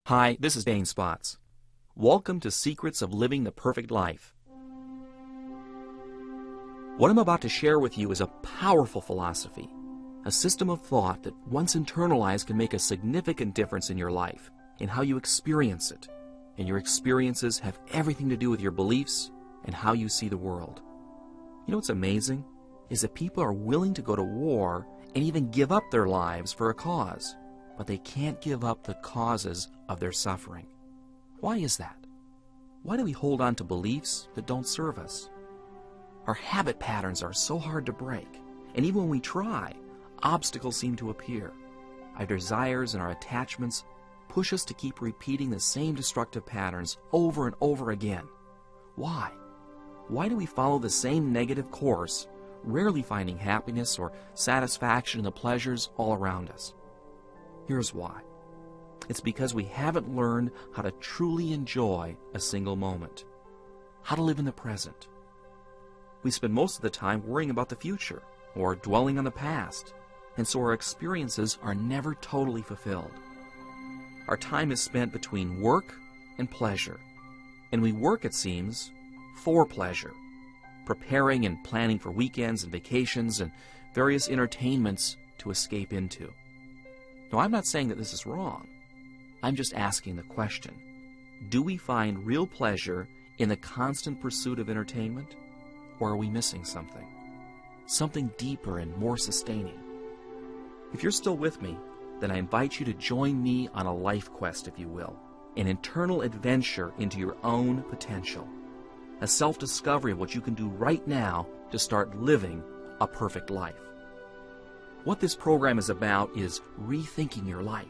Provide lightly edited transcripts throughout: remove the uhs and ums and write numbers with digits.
Hi, this is DANE Spots. Welcome to Secrets of Living the Perfect Life. What I'm about to share with you is a powerful philosophy, a system of thought that once internalized can make a significant difference in your life, in how you experience it. And your experiences have everything to do with your beliefs and how you see the world. You know what's amazing? Is that people are willing to go to war and even give up their lives for a cause, but they can't give up the causes of their suffering. Why is that? Why do we hold on to beliefs that don't serve us? Our habit patterns are so hard to break, and even when we try, obstacles seem to appear. Our desires and our attachments push us to keep repeating the same destructive patterns over and over again. Why? Why do we follow the same negative course, rarely finding happiness or satisfaction in the pleasures all around us? Here's why. It's because we haven't learned how to truly enjoy a single moment, how to live in the present. We spend most of the time worrying about the future or dwelling on the past, and so our experiences are never totally fulfilled. Our time is spent between work and pleasure, and we work, it seems, for pleasure, preparing and planning for weekends and vacations and various entertainments to escape into. Now, I'm not saying that this is wrong. I'm just asking the question, do we find real pleasure in the constant pursuit of entertainment, or are we missing something? Something deeper and more sustaining? If you're still with me, then I invite you to join me on a life quest, if you will, an internal adventure into your own potential, a self-discovery of what you can do right now to start living a perfect life. What this program is about is rethinking your life,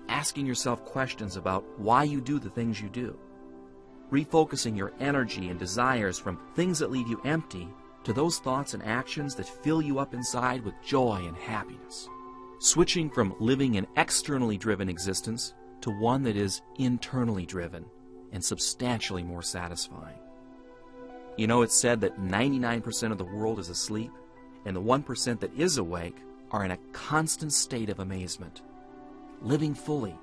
asking yourself questions about why you do the things you do, refocusing your energy and desires from things that leave you empty to those thoughts and actions that fill you up inside with joy and happiness, switching from living an externally driven existence to one that is internally driven and substantially more satisfying. You know, it's said that 99% of the world is asleep, and the 1% that is awake are in a constant state of amazement, living fully,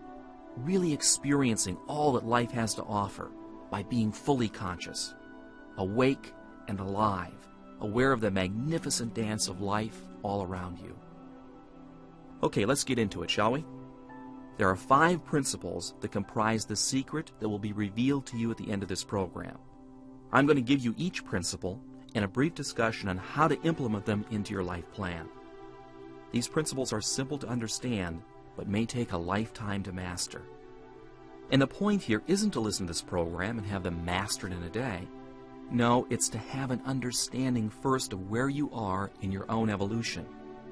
really experiencing all that life has to offer by being fully conscious, awake and alive, aware of the magnificent dance of life all around you. Okay, let's get into it, shall we? There are 5 principles that comprise the secret that will be revealed to you at the end of this program. I'm going to give you each principle and a brief discussion on how to implement them into your life plan. These principles are simple to understand, but may take a lifetime to master. And the point here isn't to listen to this program and have them mastered in a day. No, it's to have an understanding first of where you are in your own evolution,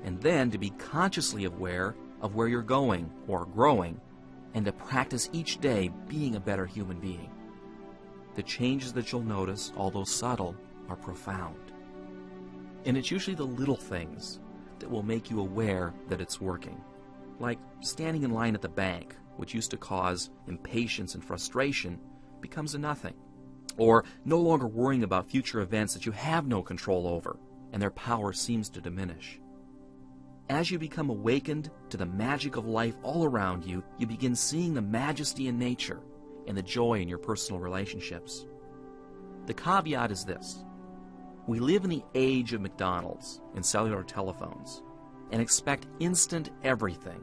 and then to be consciously aware of where you're going or growing, and to practice each day being a better human being. The changes that you'll notice, although subtle, are profound. And it's usually the little things that will make you aware that it's working. Like standing in line at the bank, which used to cause impatience and frustration, becomes a nothing. Or no longer worrying about future events that you have no control over, and their power seems to diminish. As you become awakened to the magic of life all around you, you begin seeing the majesty in nature and the joy in your personal relationships. The caveat is this. We live in the age of McDonald's and cellular telephones and expect instant everything.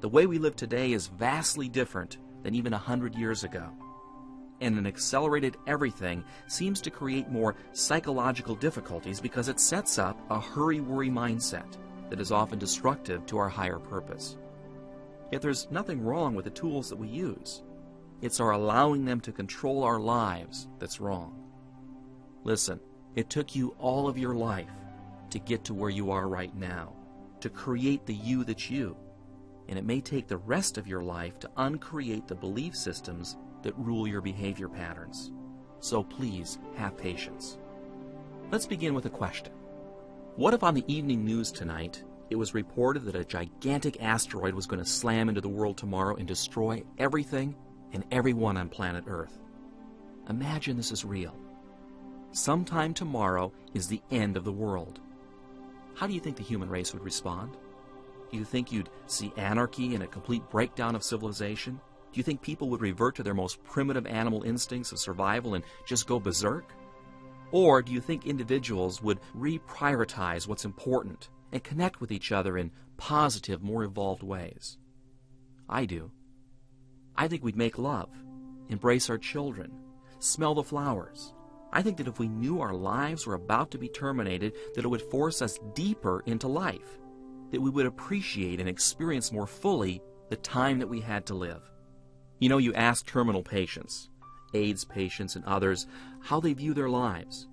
The way we live today is vastly different than even 100 years ago. And an accelerated everything seems to create more psychological difficulties because it sets up a hurry-worry mindset that is often destructive to our higher purpose. Yet there's nothing wrong with the tools that we use. It's our allowing them to control our lives that's wrong. Listen, it took you all of your life to get to where you are right now, to create the you that's you. And it may take the rest of your life to uncreate the belief systems that rule your behavior patterns. So please have patience. Let's begin with a question. What if on the evening news tonight it was reported that a gigantic asteroid was going to slam into the world tomorrow and destroy everything and everyone on planet Earth? Imagine this is real. Sometime tomorrow is the end of the world. How do you think the human race would respond? Do you think you'd see anarchy and a complete breakdown of civilization? Do you think people would revert to their most primitive animal instincts of survival and just go berserk? Or do you think individuals would reprioritize what's important and connect with each other in positive, more evolved ways? I do. I think we'd make love, embrace our children, smell the flowers. I think that if we knew our lives were about to be terminated, that it would force us deeper into life, that we would appreciate and experience more fully the time that we had to live. You know, you ask terminal patients, AIDS patients and others, how they view their lives.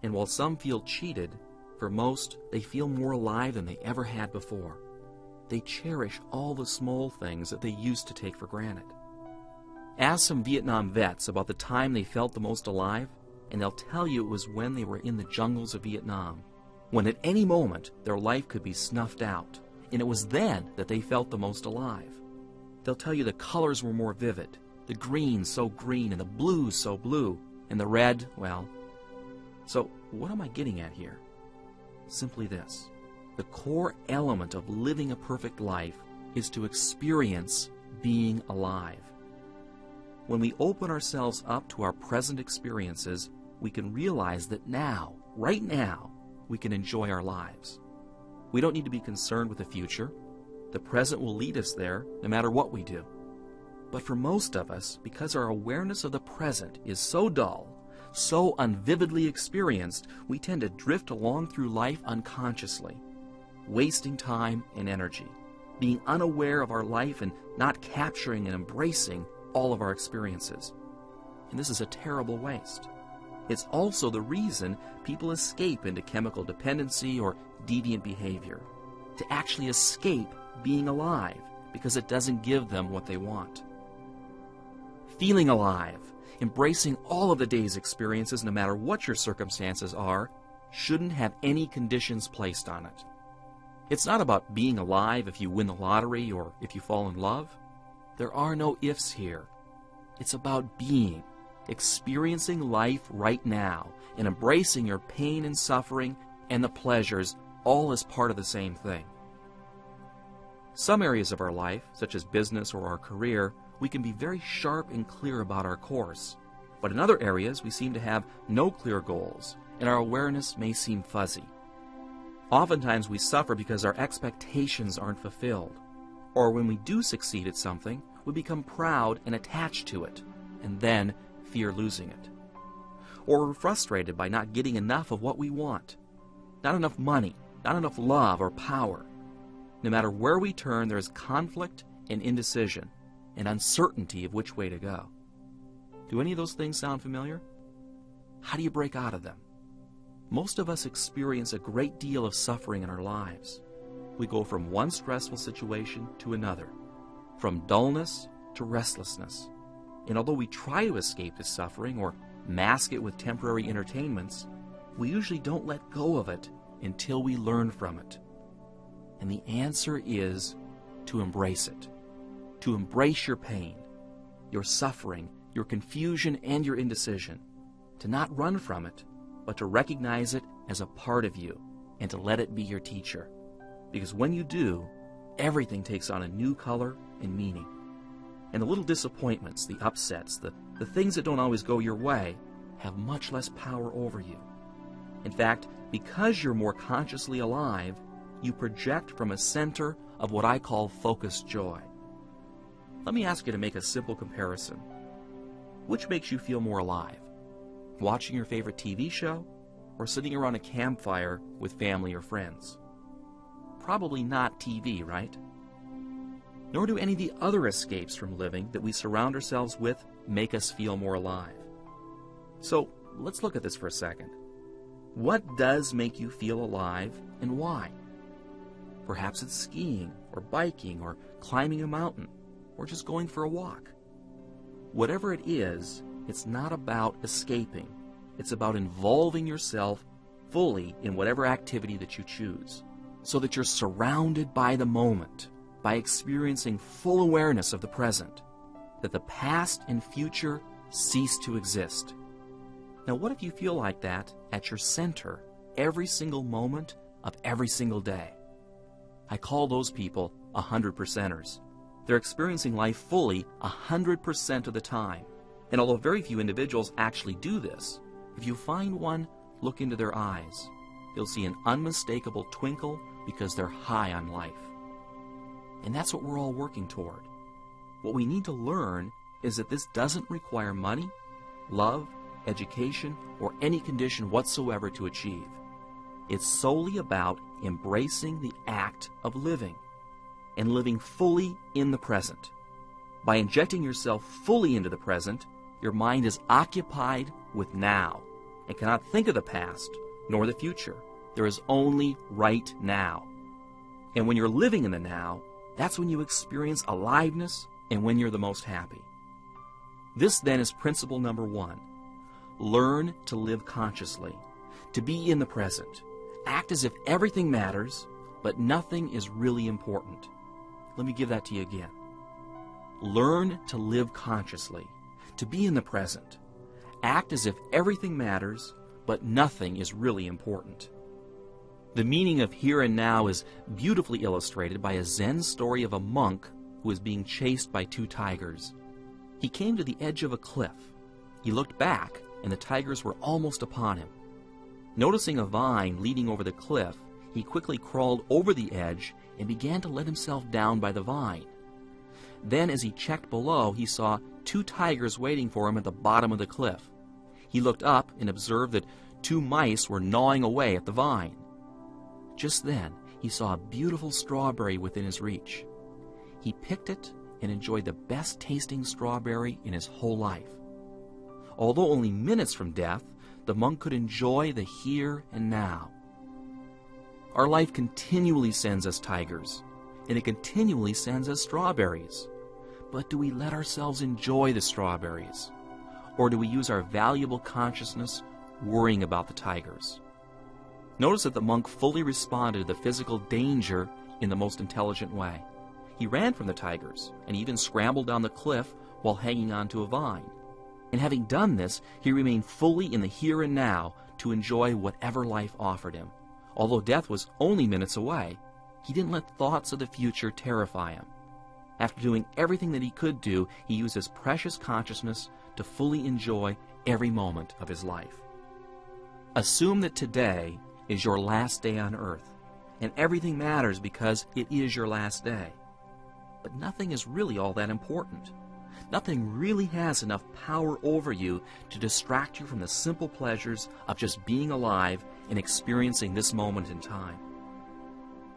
And while some feel cheated, for most, they feel more alive than they ever had before. They cherish all the small things that they used to take for granted. Ask some Vietnam vets about the time they felt the most alive, and they'll tell you it was when they were in the jungles of Vietnam, when at any moment their life could be snuffed out, and it was then that they felt the most alive. They'll tell you the colors were more vivid, the green so green and the blue so blue, and the red, well. So what am I getting at here? Simply this. The core element of living a perfect life is to experience being alive. When we open ourselves up to our present experiences, we can realize that now, right now, we can enjoy our lives. We don't need to be concerned with the future. The present will lead us there no matter what we do. But for most of us, because our awareness of the present is so dull, so unvividly experienced, we tend to drift along through life unconsciously, wasting time and energy, being unaware of our life and not capturing and embracing all of our experiences. And this is a terrible waste. It's also the reason people escape into chemical dependency or deviant behavior, to actually escape being alive because it doesn't give them what they want. Feeling alive, embracing all of the day's experiences no matter what your circumstances are, shouldn't have any conditions placed on it. It's not about being alive if you win the lottery or if you fall in love. There are no ifs here. It's about being, experiencing life right now, and embracing your pain and suffering and the pleasures all as part of the same thing. Some areas of our life, such as business or our career, we can be very sharp and clear about our course. But in other areas, we seem to have no clear goals, and our awareness may seem fuzzy. Oftentimes we suffer because our expectations aren't fulfilled. Or when we do succeed at something, we become proud and attached to it, and then fear losing it. Or we're frustrated by not getting enough of what we want. Not enough money, not enough love or power. No matter where we turn, there is conflict and indecision, and uncertainty of which way to go. Do any of those things sound familiar? How do you break out of them? Most of us experience a great deal of suffering in our lives. We go from one stressful situation to another, from dullness to restlessness. And although we try to escape this suffering or mask it with temporary entertainments, we usually don't let go of it until we learn from it. And the answer is to embrace it. To embrace your pain, your suffering, your confusion, and your indecision. To not run from it, but to recognize it as a part of you and to let it be your teacher. Because when you do, everything takes on a new color and meaning. And the little disappointments, the upsets, the things that don't always go your way, have much less power over you. In fact, because you're more consciously alive, you project from a center of what I call focused joy. Let me ask you to make a simple comparison. Which makes you feel more alive? Watching your favorite TV show or sitting around a campfire with family or friends? Probably not TV, right? Nor do any of the other escapes from living that we surround ourselves with make us feel more alive. So let's look at this for a second. What does make you feel alive and why? Perhaps it's skiing or biking or climbing a mountain or just going for a walk. Whatever it is, it's not about escaping. It's about involving yourself fully in whatever activity that you choose, so that you're surrounded by the moment, by experiencing full awareness of the present, that the past and future cease to exist. Now, what if you feel like that at your center every single moment of every single day? I call those people 100%ers. They're experiencing life fully 100% of the time. And although very few individuals actually do this, if you find one, look into their eyes. You'll see an unmistakable twinkle because they're high on life. And that's what we're all working toward. What we need to learn is that this doesn't require money, love, education, or any condition whatsoever to achieve. It's solely about embracing the act of living and living fully in the present. By injecting yourself fully into the present, your mind is occupied with now and cannot think of the past nor the future. There is only right now. And when you're living in the now, that's when you experience aliveness and when you're the most happy. This then is principle number 1. Learn to live consciously, to be in the present. Act as if everything matters, but nothing is really important. Let me give that to you again. Learn to live consciously, to be in the present. Act as if everything matters, but nothing is really important. The meaning of here and now is beautifully illustrated by a Zen story of a monk who was being chased by 2 tigers. He came to the edge of a cliff. He looked back, and the tigers were almost upon him. Noticing a vine leading over the cliff, he quickly crawled over the edge and began to let himself down by the vine. Then, as he checked below, he saw 2 tigers waiting for him at the bottom of the cliff. He looked up and observed that 2 mice were gnawing away at the vine. Just then, he saw a beautiful strawberry within his reach. He picked it and enjoyed the best-tasting strawberry in his whole life. Although only minutes from death, the monk could enjoy the here and now. Our life continually sends us tigers, and it continually sends us strawberries. But do we let ourselves enjoy the strawberries? Or do we use our valuable consciousness worrying about the tigers? Notice that the monk fully responded to the physical danger in the most intelligent way. He ran from the tigers, and even scrambled down the cliff while hanging onto a vine. And having done this, he remained fully in the here and now to enjoy whatever life offered him. Although death was only minutes away, he didn't let thoughts of the future terrify him. After doing everything that he could do, he used his precious consciousness to fully enjoy every moment of his life. Assume that today is your last day on earth, and everything matters because it is your last day. But nothing is really all that important. Nothing really has enough power over you to distract you from the simple pleasures of just being alive and experiencing this moment in time.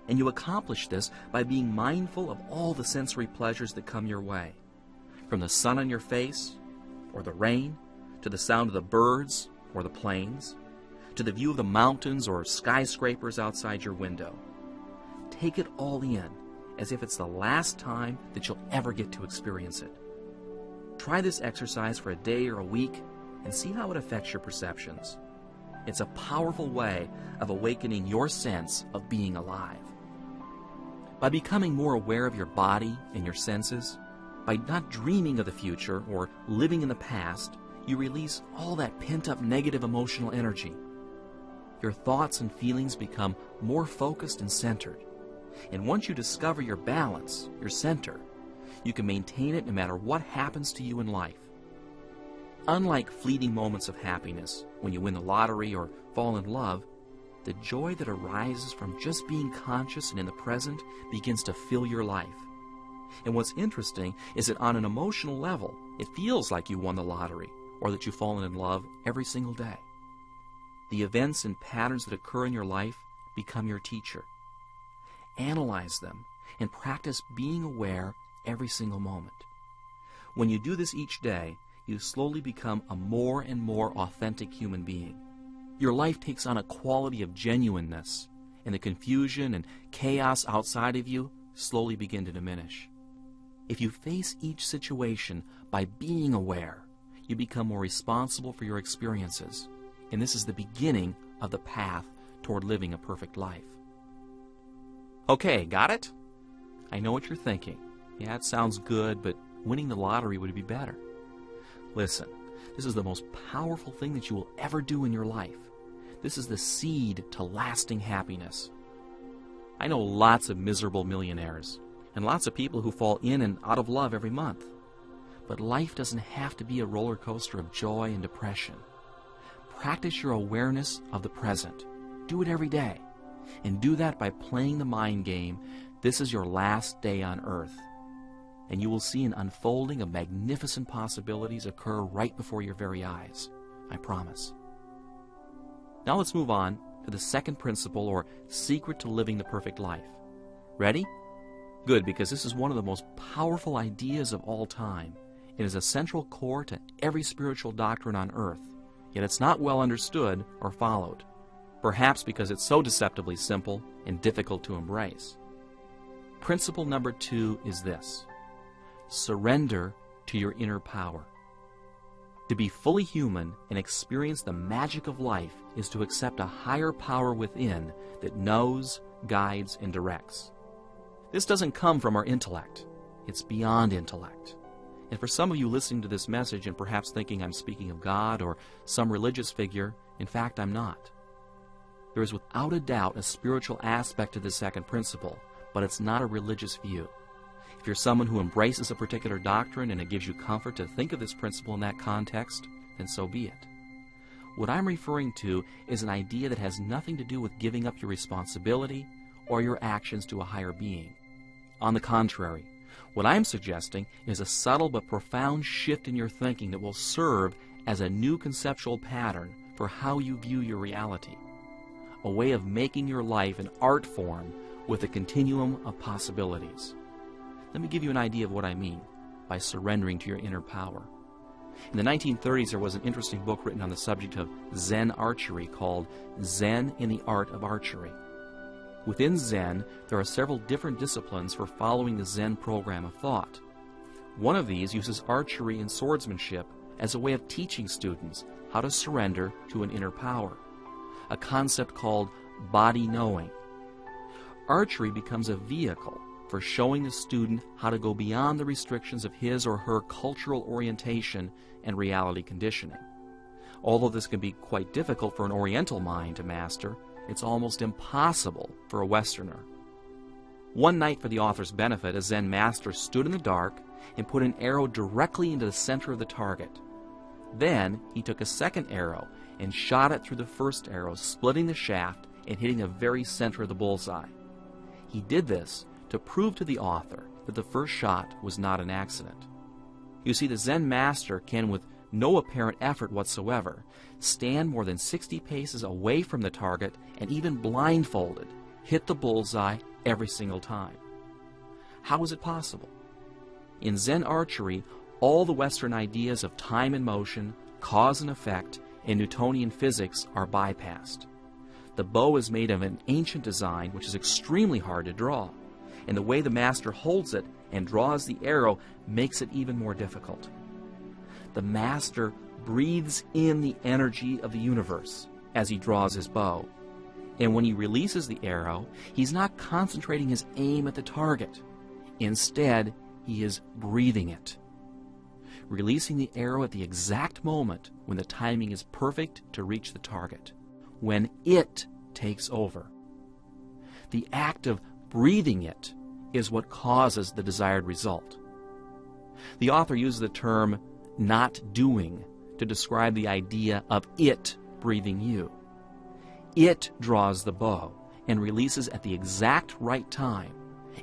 And you accomplish this by being mindful of all the sensory pleasures that come your way, from the sun on your face, or the rain, to the sound of the birds or the planes, to the view of the mountains or skyscrapers outside your window. Take it all in, as if it's the last time that you'll ever get to experience it. Try this exercise for a day or a week and see how it affects your perceptions. It's a powerful way of awakening your sense of being alive. By becoming more aware of your body and your senses, by not dreaming of the future or living in the past, you release all that pent-up negative emotional energy. Your thoughts and feelings become more focused and centered. And once you discover your balance, your center, you can maintain it no matter what happens to you in life. Unlike fleeting moments of happiness, when you win the lottery or fall in love, the joy that arises from just being conscious and in the present begins to fill your life. And what's interesting is that on an emotional level, it feels like you won the lottery or that you've fallen in love every single day. The events and patterns that occur in your life become your teacher. Analyze them and practice being aware every single moment. When you do this each day, you slowly become a more and more authentic human being. Your life takes on a quality of genuineness, and the confusion and chaos outside of you slowly begin to diminish. If you face each situation by being aware, you become more responsible for your experiences, and this is the beginning of the path toward living a perfect life. Okay, got it? I know what you're thinking. Yeah, it sounds good, but winning the lottery would be better. Listen, this is the most powerful thing that you will ever do in your life. This is the seed to lasting happiness. I know lots of miserable millionaires and lots of people who fall in and out of love every month. But life doesn't have to be a roller coaster of joy and depression. Practice your awareness of the present. Do it every day. And do that by playing the mind game, this is your last day on earth. And you will see an unfolding of magnificent possibilities occur right before your very eyes. I promise. Now let's move on to the second principle, or secret to living the perfect life. Ready? Good, because this is one of the most powerful ideas of all time. It is a central core to every spiritual doctrine on earth, yet it's not well understood or followed. Perhaps because it's so deceptively simple and difficult to embrace. Principle number 2 is this: surrender to your inner power. To be fully human and experience the magic of life is to accept a higher power within that knows, guides, and directs. This doesn't come from our intellect. It's beyond intellect. And for some of you listening to this message and perhaps thinking I'm speaking of God or some religious figure, in fact, I'm not. There is without a doubt a spiritual aspect to this second principle, but it's not a religious view. If you're someone who embraces a particular doctrine and it gives you comfort to think of this principle in that context, then so be it. What I'm referring to is an idea that has nothing to do with giving up your responsibility or your actions to a higher being. On the contrary, what I'm suggesting is a subtle but profound shift in your thinking that will serve as a new conceptual pattern for how you view your reality. A way of making your life an art form with a continuum of possibilities. Let me give you an idea of what I mean by surrendering to your inner power. In the 1930s, there was an interesting book written on the subject of Zen Archery called Zen in the Art of Archery. Within Zen, there are several different disciplines for following the Zen program of thought. One of these uses archery and swordsmanship as a way of teaching students how to surrender to an inner power, a concept called body knowing. Archery becomes a vehicle for showing the student how to go beyond the restrictions of his or her cultural orientation and reality conditioning. Although this can be quite difficult for an Oriental mind to master, it's almost impossible for a Westerner. One night, for the author's benefit, a Zen master stood in the dark and put an arrow directly into the center of the target. Then he took a second arrow and shot it through the first arrow, splitting the shaft and hitting the very center of the bullseye. He did this to prove to the author that the first shot was not an accident. You see, the Zen master can, with no apparent effort whatsoever, stand more than 60 paces away from the target and even blindfolded, hit the bullseye every single time. How is it possible? In Zen archery, all the Western ideas of time and motion, cause and effect, and Newtonian physics are bypassed. The bow is made of an ancient design which is extremely hard to draw, and the way the master holds it and draws the arrow makes it even more difficult. The master breathes in the energy of the universe as he draws his bow, and when he releases the arrow, he's not concentrating his aim at the target. Instead, he is breathing it, releasing the arrow at the exact moment when the timing is perfect to reach the target, when it takes over. The act of breathing it is what causes the desired result. The author uses the term not doing to describe the idea of it breathing you. It draws the bow and releases at the exact right time,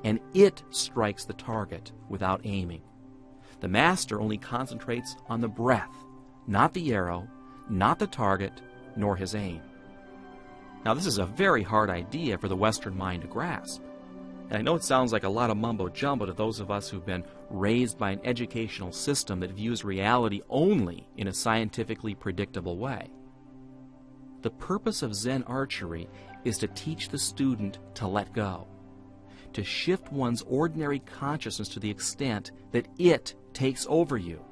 and it strikes the target without aiming. The master only concentrates on the breath, not the arrow, not the target, nor his aim. Now, this is a very hard idea for the Western mind to grasp. And I know it sounds like a lot of mumbo-jumbo to those of us who've been raised by an educational system that views reality only in a scientifically predictable way. The purpose of Zen archery is to teach the student to let go, to shift one's ordinary consciousness to the extent that it takes over you.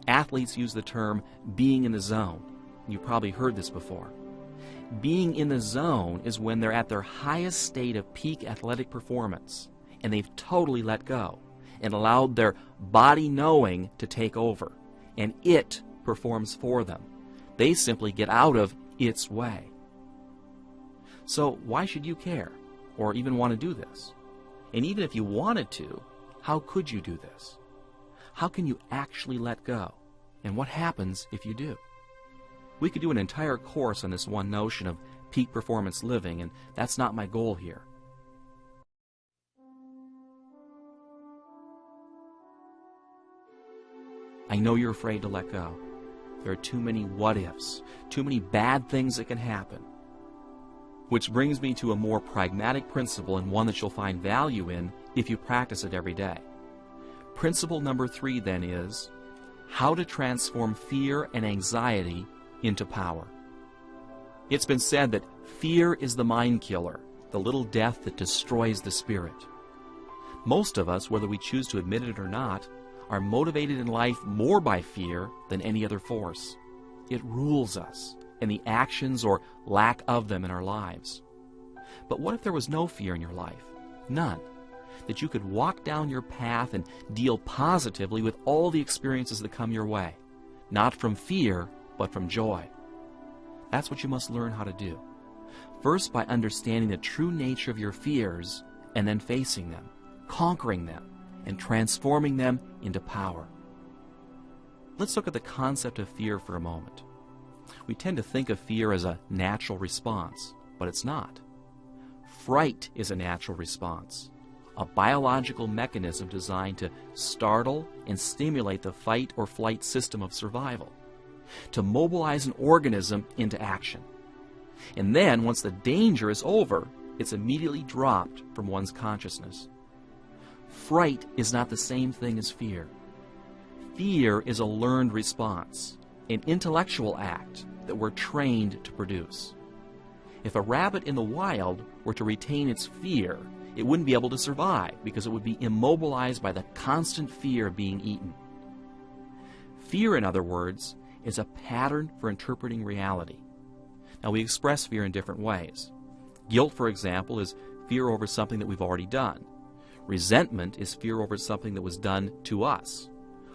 Athletes use the term being in the zone. You've probably heard this before. Being in the zone is when they're at their highest state of peak athletic performance, and they've totally let go and allowed their body knowing to take over, and it performs for them. They simply get out of its way. So why should you care or even want to do this? And even if you wanted to, how could you do this? How can you actually let go? And what happens if you do? We could do an entire course on this one notion of peak performance living, and that's not my goal here. I know you're afraid to let go. There are too many what-ifs, too many bad things that can happen. Which brings me to a more pragmatic principle, and one that you'll find value in if you practice it every day. Principle number 3 then is how to transform fear and anxiety into power. It's been said that fear is the mind killer, the little death that destroys the spirit. Most of us, whether we choose to admit it or not, are motivated in life more by fear than any other force. It rules us and the actions or lack of them in our lives. But what if there was no fear in your life? None. That you could walk down your path and deal positively with all the experiences that come your way. Not from fear, but from joy. That's what you must learn how to do. First, by understanding the true nature of your fears, and then facing them, conquering them, and transforming them into power. Let's look at the concept of fear for a moment. We tend to think of fear as a natural response, but it's not. Fright is a natural response, a biological mechanism designed to startle and stimulate the fight or flight system of survival, to mobilize an organism into action. And then, once the danger is over, it's immediately dropped from one's consciousness. Fright is not the same thing as fear. Fear is a learned response, an intellectual act that we're trained to produce. If a rabbit in the wild were to retain its fear, it wouldn't be able to survive because it would be immobilized by the constant fear of being eaten. Fear, in other words, is a pattern for interpreting reality. Now, we express fear in different ways. Guilt, for example, is fear over something that we've already done. Resentment is fear over something that was done to us.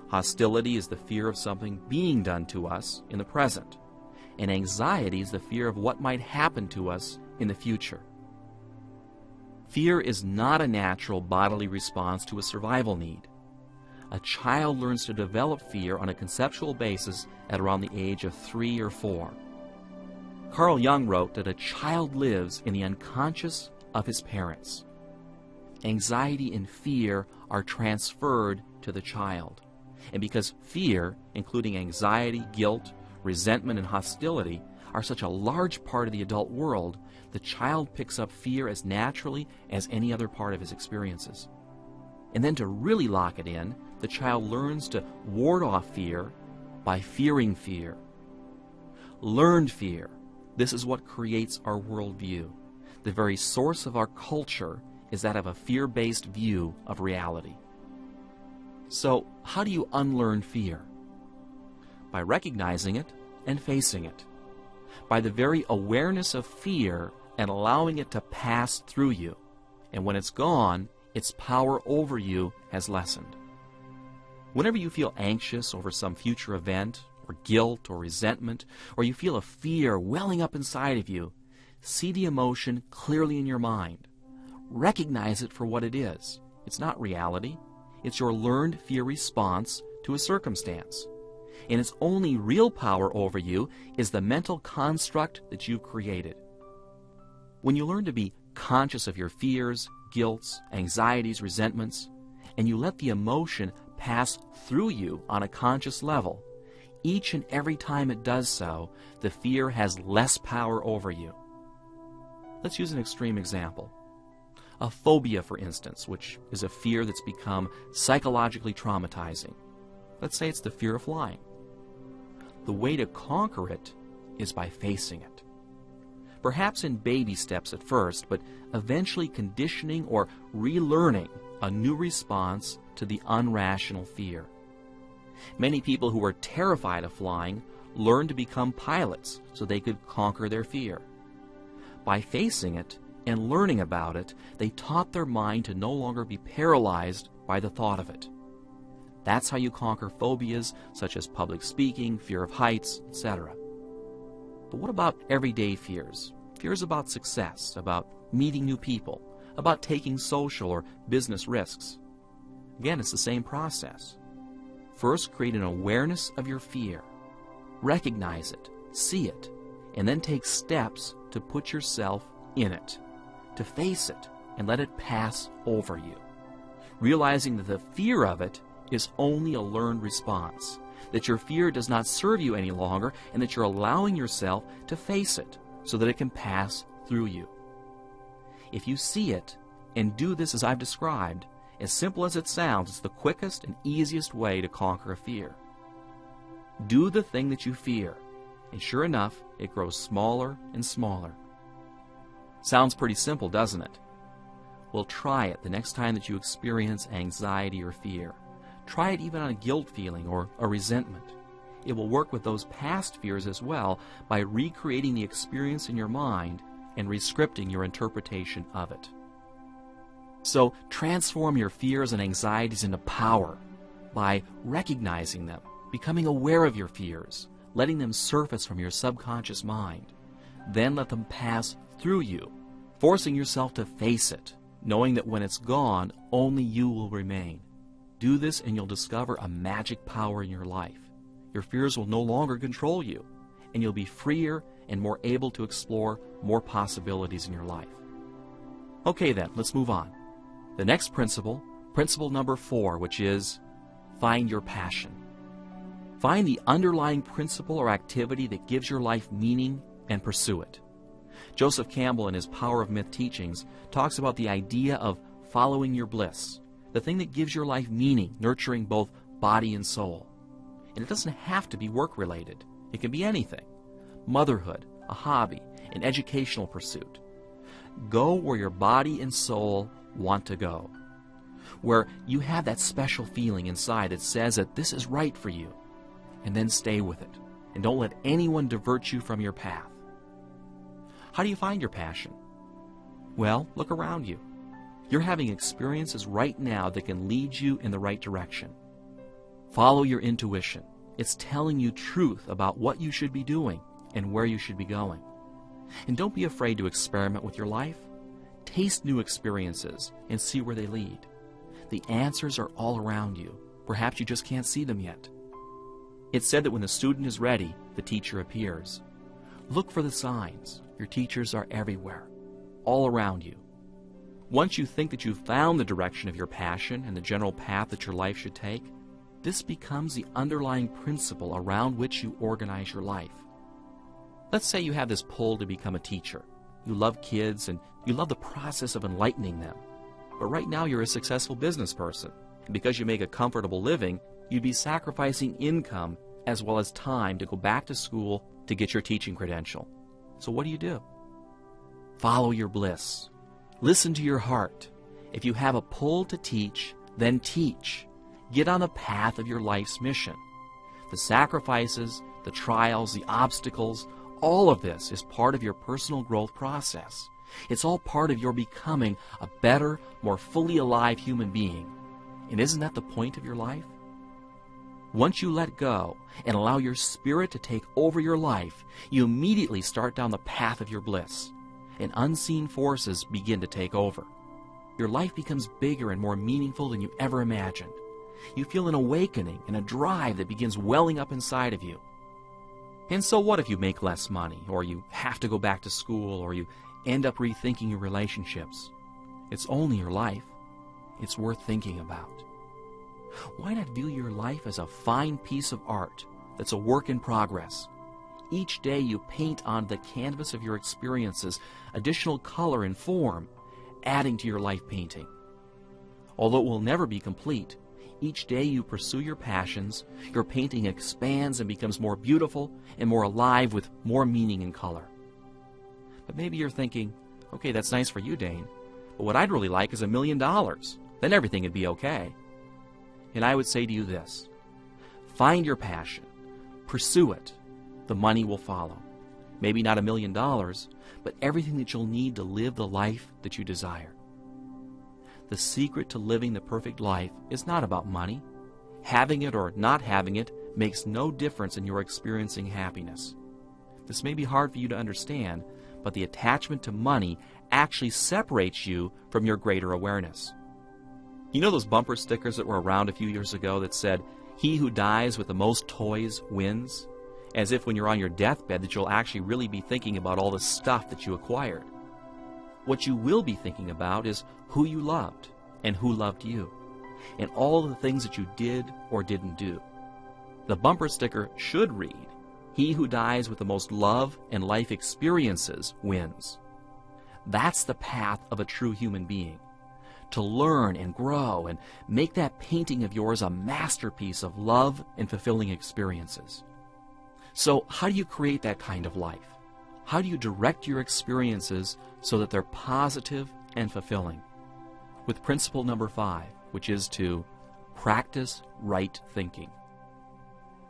Hostility is the fear of something being done to us in the present. And anxiety is the fear of what might happen to us in the future. Fear is not a natural bodily response to a survival need. A child learns to develop fear on a conceptual basis at around the age of 3 or 4. Carl Jung wrote that a child lives in the unconscious of his parents. Anxiety and fear are transferred to the child. And because fear, including anxiety, guilt, resentment, and hostility, are such a large part of the adult world, the child picks up fear as naturally as any other part of his experiences. And then to really lock it in, the child learns to ward off fear by fearing fear. Learned fear. This is what creates our worldview. The very source of our culture is that of a fear-based view of reality. So, how do you unlearn fear? By recognizing it and facing it. By the very awareness of fear and allowing it to pass through you. And when it's gone, its power over you has lessened. Whenever you feel anxious over some future event, or guilt, or resentment, or you feel a fear welling up inside of you, see the emotion clearly in your mind. Recognize it for what it is. It's not reality. It's your learned fear response to a circumstance. And its only real power over you is the mental construct that you've created. When you learn to be conscious of your fears, guilts, anxieties, resentments, and you let the emotion pass through you on a conscious level, each and every time it does so, the fear has less power over you. Let's use an extreme example. A phobia, for instance, which is a fear that's become psychologically traumatizing. Let's say it's the fear of flying. The way to conquer it is by facing it. Perhaps in baby steps at first, but eventually conditioning or relearning a new response to the unrational fear. Many people who were terrified of flying learned to become pilots so they could conquer their fear. By facing it and learning about it, they taught their mind to no longer be paralyzed by the thought of it. That's how you conquer phobias such as public speaking, fear of heights, etc. But what about everyday fears? Fears about success, about meeting new people, about taking social or business risks. Again, it's the same process. First, create an awareness of your fear. Recognize it, see it, and then take steps to put yourself in it, to face it and let it pass over you. Realizing that the fear of it is only a learned response, that your fear does not serve you any longer, and that you're allowing yourself to face it so that it can pass through you. If you see it and do this as I've described, as simple as it sounds, it's the quickest and easiest way to conquer a fear. Do the thing that you fear, and sure enough, it grows smaller and smaller. Sounds pretty simple, doesn't it? Well, try it the next time that you experience anxiety or fear. Try it even on a guilt feeling or a resentment. It will work with those past fears as well by recreating the experience in your mind and rescripting your interpretation of it. So transform your fears and anxieties into power by recognizing them, becoming aware of your fears, letting them surface from your subconscious mind. Then let them pass through you, forcing yourself to face it, knowing that when it's gone, only you will remain. Do this and you'll discover a magic power in your life. Your fears will no longer control you, and you'll be freer and more able to explore more possibilities in your life. Okay then, let's move on. The next principle number 4, which is find your passion. Find the underlying principle or activity that gives your life meaning and pursue it. Joseph Campbell, in his Power of Myth teachings, talks about the idea of following your bliss, the thing that gives your life meaning, nurturing both body and soul. And it doesn't have to be work-related. It can be anything. Motherhood, a hobby, an educational pursuit. Go where your body and soul want to go, where you have that special feeling inside that says that this is right for you, and then stay with it, and don't let anyone divert you from your path. How do you find your passion? Well, look around you. You're having experiences right now that can lead you in the right direction. Follow your intuition. It's telling you truth about what you should be doing and where you should be going. And don't be afraid to experiment with your life. Taste new experiences and see where they lead. The answers are all around you. Perhaps you just can't see them yet. It's said that when the student is ready, the teacher appears. Look for the signs. Your teachers are everywhere, all around you. Once you think that you've found the direction of your passion and the general path that your life should take, this becomes the underlying principle around which you organize your life. Let's say you have this pull to become a teacher. You love kids and you love the process of enlightening them. But right now you're a successful business person. And because you make a comfortable living, you'd be sacrificing income as well as time to go back to school to get your teaching credential. So what do? Follow your bliss. Listen to your heart. If you have a pull to teach, then teach. Get on the path of your life's mission. The sacrifices, the trials, the obstacles, all of this is part of your personal growth process. It's all part of your becoming a better, more fully alive human being. And isn't that the point of your life? Once you let go and allow your spirit to take over your life, you immediately start down the path of your bliss, and unseen forces begin to take over. Your life becomes bigger and more meaningful than you ever imagined. You feel an awakening and a drive that begins welling up inside of you. And so what if you make less money, or you have to go back to school, or you end up rethinking your relationships? It's only your life. It's worth thinking about. Why not view your life as a fine piece of art that's a work in progress? Each day you paint on the canvas of your experiences additional color and form, adding to your life painting. Although it will never be complete, each day you pursue your passions, your painting expands and becomes more beautiful and more alive with more meaning and color. But maybe you're thinking, okay, that's nice for you, Dane, but what I'd really like is $1 million. Then everything would be okay. And I would say to you this: find your passion, pursue it. The money will follow. Maybe not $1 million, but everything that you'll need to live the life that you desire. The secret to living the perfect life is not about money. Having it or not having it makes no difference in your experiencing happiness. This may be hard for you to understand, but the attachment to money actually separates you from your greater awareness. You know those bumper stickers that were around a few years ago that said, "He who dies with the most toys wins"? As if when you're on your deathbed that you'll actually really be thinking about all the stuff that you acquired. What you will be thinking about is who you loved and who loved you, and all the things that you did or didn't do. The bumper sticker should read, "He who dies with the most love and life experiences wins." That's the path of a true human being. To learn and grow and make that painting of yours a masterpiece of love and fulfilling experiences. So how do you create that kind of life? How do you direct your experiences so that they're positive and fulfilling? With principle number 5, which is to practice right thinking.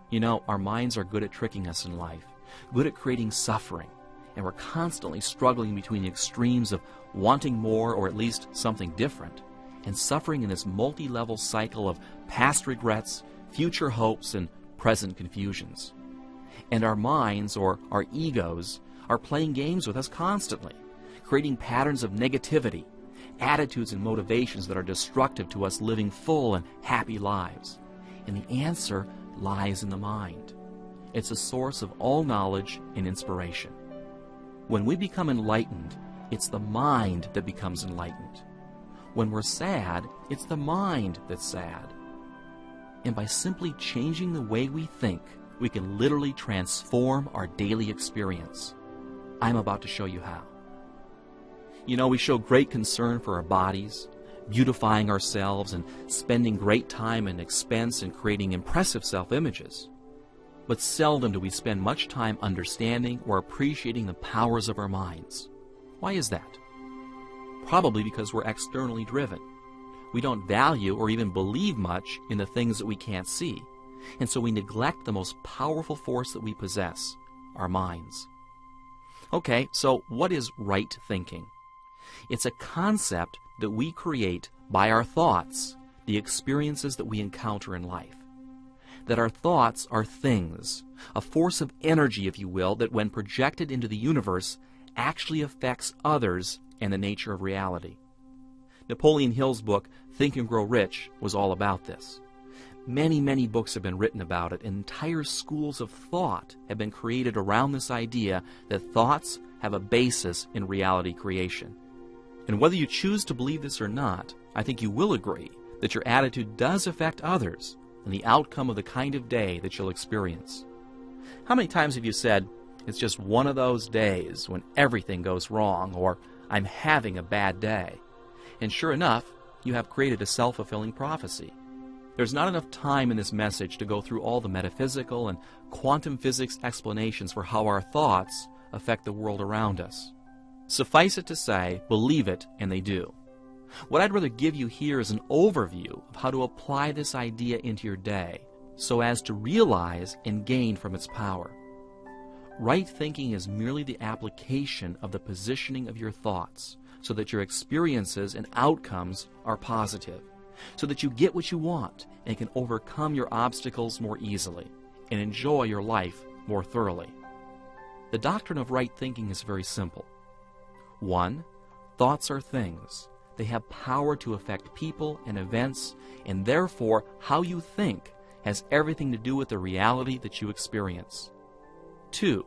You know, our minds are good at tricking us in life, good at creating suffering, and we're constantly struggling between the extremes of wanting more or at least something different, and suffering in this multi-level cycle of past regrets, future hopes, and present confusions. And our minds, or our egos, are playing games with us constantly, creating patterns of negativity, attitudes and motivations that are destructive to us living full and happy lives. And the answer lies in the mind. It's a source of all knowledge and inspiration. When we become enlightened, it's the mind that becomes enlightened. When we're sad, it's the mind that's sad. And by simply changing the way we think, we can literally transform our daily experience. I'm about to show you how. You know, we show great concern for our bodies, beautifying ourselves and spending great time and expense in creating impressive self-images. But seldom do we spend much time understanding or appreciating the powers of our minds. Why is that? Probably because we're externally driven. We don't value or even believe much in the things that we can't see, and so we neglect the most powerful force that we possess, our minds. Okay, so what is right thinking? It's a concept that we create by our thoughts, the experiences that we encounter in life. That our thoughts are things, a force of energy, if you will, that when projected into the universe actually affects others and the nature of reality. Napoleon Hill's book, Think and Grow Rich, was all about this. Many, many books have been written about it, and entire schools of thought have been created around this idea that thoughts have a basis in reality creation. And whether you choose to believe this or not, I think you will agree that your attitude does affect others and the outcome of the kind of day that you'll experience. How many times have you said, "It's just one of those days when everything goes wrong," or "I'm having a bad day"? And sure enough, you have created a self-fulfilling prophecy. There's not enough time in this message to go through all the metaphysical and quantum physics explanations for how our thoughts affect the world around us. Suffice it to say, believe it, and they do. What I'd rather give you here is an overview of how to apply this idea into your day so as to realize and gain from its power. Right thinking is merely the application of the positioning of your thoughts so that your experiences and outcomes are positive, so that you get what you want and can overcome your obstacles more easily and enjoy your life more thoroughly. The doctrine of right thinking is very simple. 1. Thoughts are things. They have power to affect people and events, and therefore how you think has everything to do with the reality that you experience. 2.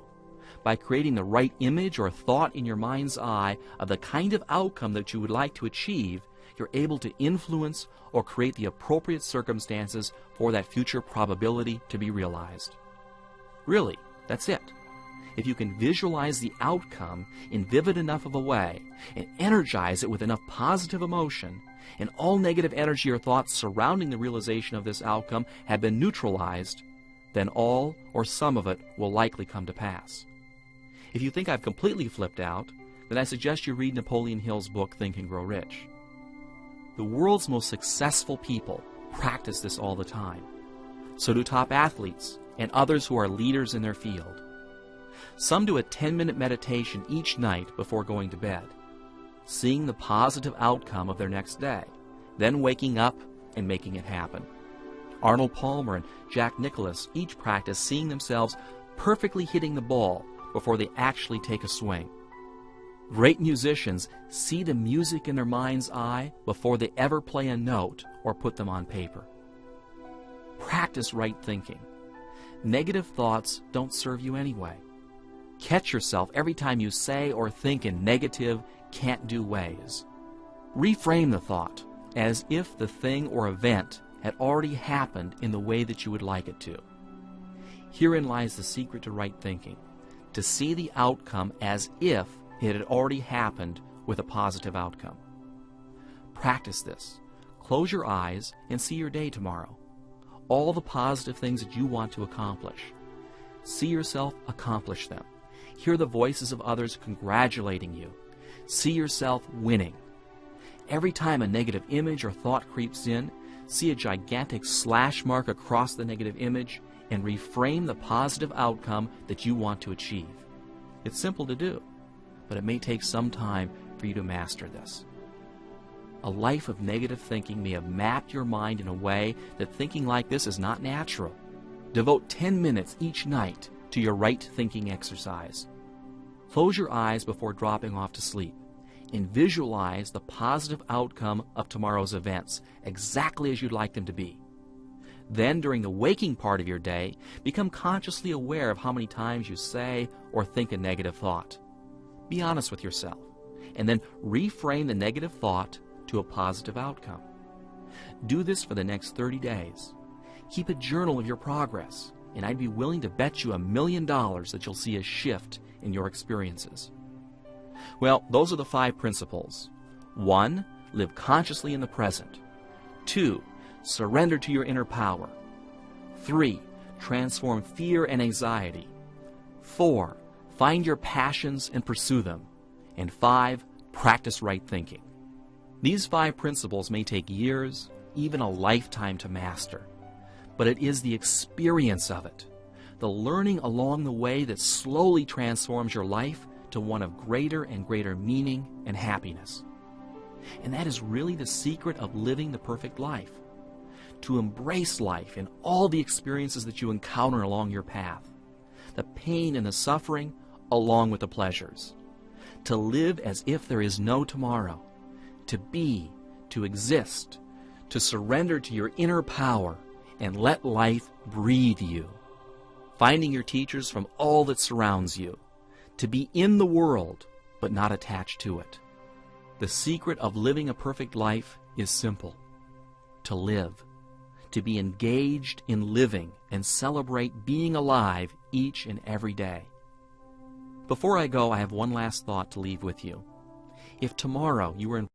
By creating the right image or thought in your mind's eye of the kind of outcome that you would like to achieve, you're able to influence or create the appropriate circumstances for that future probability to be realized. Really, that's it. If you can visualize the outcome in vivid enough of a way and energize it with enough positive emotion, and all negative energy or thoughts surrounding the realization of this outcome have been neutralized, then all or some of it will likely come to pass. If you think I've completely flipped out, then I suggest you read Napoleon Hill's book, Think and Grow Rich. The world's most successful people practice this all the time. So do top athletes and others who are leaders in their field. Some do a 10-minute meditation each night before going to bed, seeing the positive outcome of their next day, then waking up and making it happen. Arnold Palmer and Jack Nicklaus each practice seeing themselves perfectly hitting the ball before they actually take a swing. Great musicians see the music in their mind's eye before they ever play a note or put them on paper. Practice right thinking. Negative thoughts don't serve you anyway. Catch yourself every time you say or think in negative, can't-do ways. Reframe the thought as if the thing or event had already happened in the way that you would like it to. Herein lies the secret to right thinking, to see the outcome as if it had already happened with a positive outcome. Practice this. Close your eyes and see your day tomorrow. All the positive things that you want to accomplish. See yourself accomplish them. Hear the voices of others congratulating you. See yourself winning. Every time a negative image or thought creeps in, see a gigantic slash mark across the negative image and reframe the positive outcome that you want to achieve. It's simple to do, but it may take some time for you to master this. A life of negative thinking may have mapped your mind in a way that thinking like this is not natural. Devote 10 minutes each night to your right thinking exercise. Close your eyes before dropping off to sleep and visualize the positive outcome of tomorrow's events exactly as you'd like them to be. Then, during the waking part of your day, become consciously aware of how many times you say or think a negative thought. Be honest with yourself, and then reframe the negative thought to a positive outcome. Do this for the next 30 days. Keep a journal of your progress, and I'd be willing to bet you $1 million that you'll see a shift in your experiences. Well, those are the 5 principles. 1. Live consciously in the present. 2. Surrender to your inner power. 3. Transform fear and anxiety. 4. Find your passions and pursue them. And 5. Practice right thinking. These 5 principles may take years, even a lifetime to master. But it is the experience of it, the learning along the way that slowly transforms your life to one of greater and greater meaning and happiness. And that is really the secret of living the perfect life. To embrace life and all the experiences that you encounter along your path, the pain and the suffering along with the pleasures. To live as if there is no tomorrow, to be, to exist, to surrender to your inner power and let life breathe you. Finding your teachers from all that surrounds you, to be in the world but not attached to it. The secret of living a perfect life is simple: to live, to be engaged in living and celebrate being alive each and every day. Before I go, I have one last thought to leave with you. If tomorrow you were in